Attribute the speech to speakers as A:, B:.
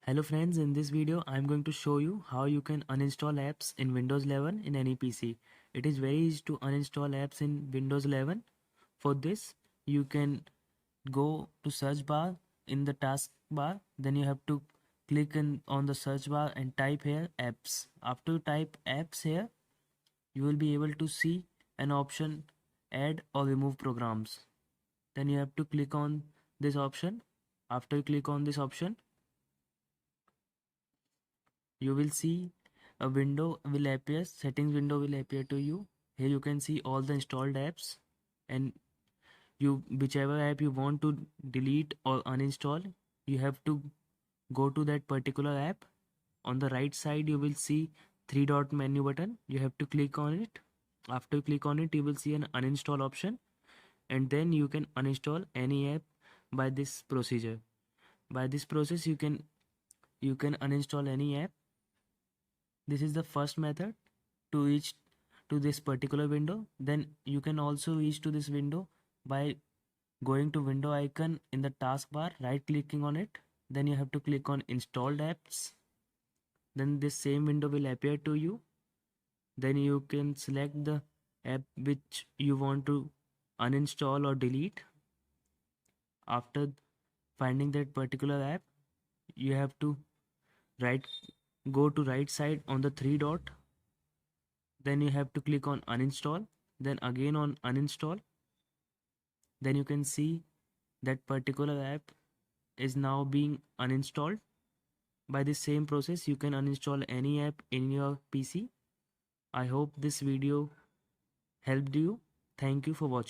A: Hello friends, in this video I'm going to show you how you can uninstall apps in Windows 11 in any PC. It is very easy to uninstall apps in Windows 11. For this, you can go to search bar in the task bar, then you have to click on the search bar and type here apps. After you type apps here, you will be able to see an option add or remove programs. Then you have to click on this option. After you click on this option, you will see a window will appear, settings window will appear to you. Here you can see all the installed apps, and you whichever app you want to delete or uninstall, you have to go to that particular app. On the right side you will see three dot menu button. You have to click on it. After you click on it, you will see an uninstall option, and then you can uninstall any app by this procedure. By this process you can uninstall any app. This is the first method to reach to this particular window. Then you can also reach to this window by going to window icon in the taskbar, right clicking on it. Then you have to click on installed apps. Then this same window will appear to you. Then you can select the app which you want to uninstall or delete. After finding that particular app, you have to right go to right side on the three dot. Then you have to click on uninstall, then again on uninstall. Then you can see that particular app is now being uninstalled. By the same process you can uninstall any app in your PC. I hope this video helped you. Thank you for watching.